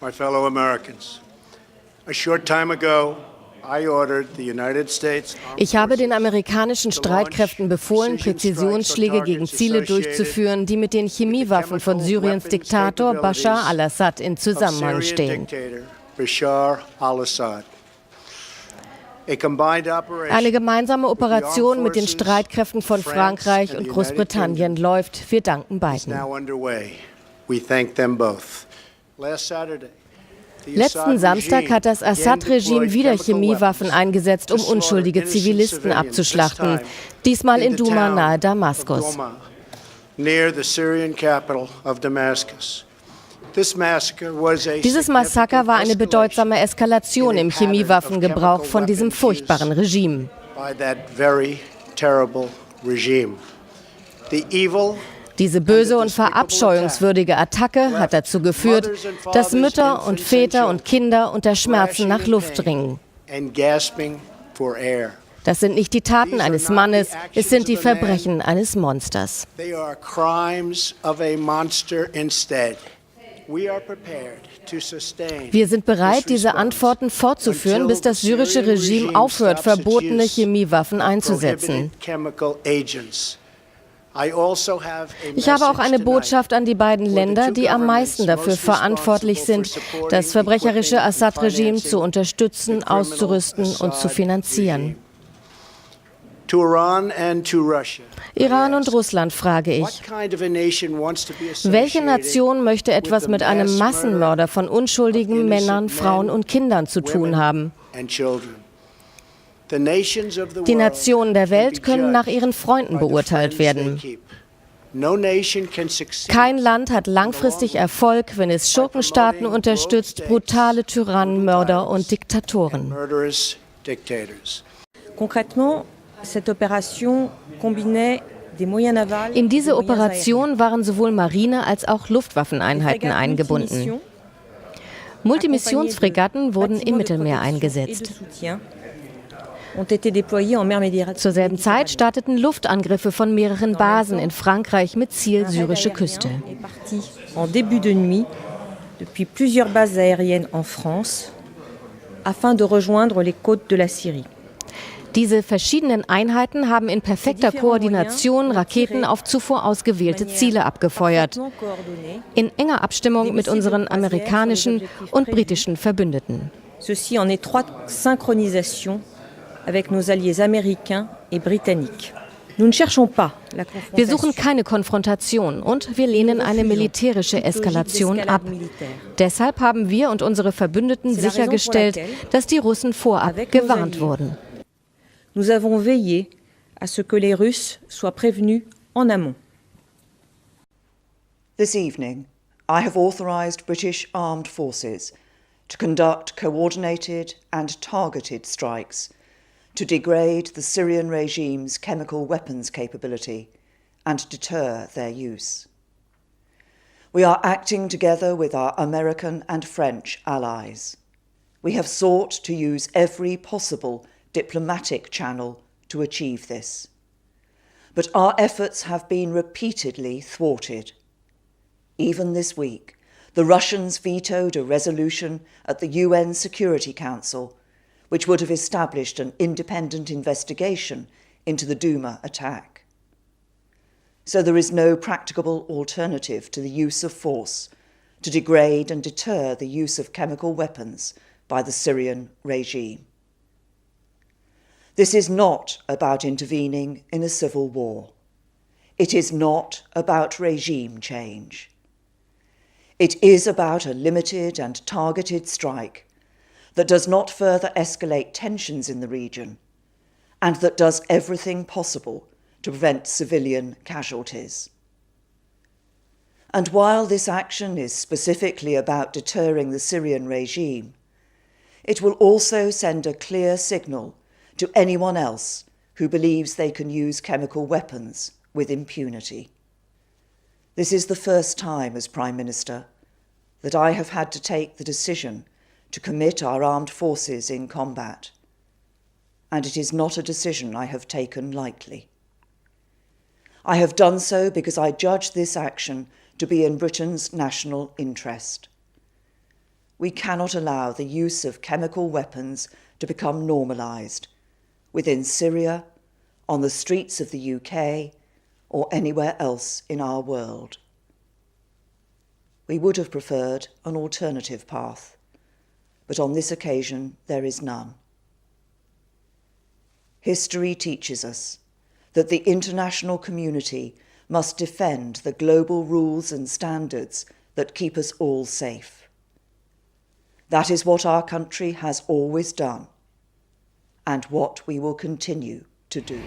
My fellow Americans, a short time ago, ich habe den amerikanischen Streitkräften befohlen, Präzisionsschläge gegen Ziele durchzuführen, die mit den Chemiewaffen von Syriens Diktator Bashar al-Assad in Zusammenhang stehen. Eine gemeinsame Operation mit den Streitkräften von Frankreich und Großbritannien läuft. Wir danken beiden. Letzten Samstag hat das Assad-Regime wieder Chemiewaffen eingesetzt, um unschuldige Zivilisten abzuschlachten, diesmal in Duma nahe Damaskus. Dieses Massaker war eine bedeutsame Eskalation im Chemiewaffengebrauch von diesem furchtbaren Regime. Diese böse und verabscheuungswürdige Attacke hat dazu geführt, dass Mütter und Väter und Kinder unter Schmerzen nach Luft ringen. Das sind nicht die Taten eines Mannes, es sind die Verbrechen eines Monsters. Wir sind bereit, diese Antworten fortzuführen, bis das syrische Regime aufhört, verbotene Chemiewaffen einzusetzen. Ich habe auch eine Botschaft an die beiden Länder, die am meisten dafür verantwortlich sind, das verbrecherische Assad-Regime zu unterstützen, auszurüsten und zu finanzieren. Iran und Russland frage ich, welche Nation möchte etwas mit einem Massenmörder von unschuldigen Männern, Frauen und Kindern zu tun haben? Die Nationen der Welt können nach ihren Freunden beurteilt werden. Kein Land hat langfristig Erfolg, wenn es Schurkenstaaten unterstützt, brutale Tyrannen, Mörder und Diktatoren. In diese Operation waren sowohl Marine- als auch Luftwaffeneinheiten eingebunden. Multimissionsfregatten wurden im Mittelmeer eingesetzt. Zur selben Zeit starteten Luftangriffe von mehreren Basen in Frankreich mit Ziel syrische Küste. Diese verschiedenen Einheiten haben in perfekter Koordination Raketen auf zuvor ausgewählte Ziele abgefeuert, in enger Abstimmung mit unseren amerikanischen und britischen Verbündeten. Avec nos alliés américains et britanniques. Wir suchen keine Konfrontation und wir lehnen eine militärische Eskalation ab. Deshalb haben wir und unsere Verbündeten sichergestellt, dass die Russen vorab gewarnt wurden. Nous avons veillé à ce que les Russes soient prévenus en amont. This evening, I have authorized British armed forces to conduct coordinated and targeted strikes to degrade the Syrian regime's chemical weapons capability and deter their use. We are acting together with our American and French allies. We have sought to use every possible diplomatic channel to achieve this. But our efforts have been repeatedly thwarted. Even this week, the Russians vetoed a resolution at the UN Security Council which would have established an independent investigation into the Duma attack. So there is no practicable alternative to the use of force to degrade and deter the use of chemical weapons by the Syrian regime. This is not about intervening in a civil war. It is not about regime change. It is about a limited and targeted strike that does not further escalate tensions in the region and that does everything possible to prevent civilian casualties. And while this action is specifically about deterring the Syrian regime, it will also send a clear signal to anyone else who believes they can use chemical weapons with impunity. This is the first time as Prime Minister that I have had to take the decision to commit our armed forces in combat, and it is not a decision I have taken lightly. I have done so because I judge this action to be in Britain's national interest. we cannot allow the use of chemical weapons to become normalised within Syria, on the streets of the UK, or anywhere else in our world. We would have preferred an alternative path, but on this occasion there is none. History teaches us that the international community must defend the global rules and standards that keep us all safe. That is what our country has always done, and what we will continue to do.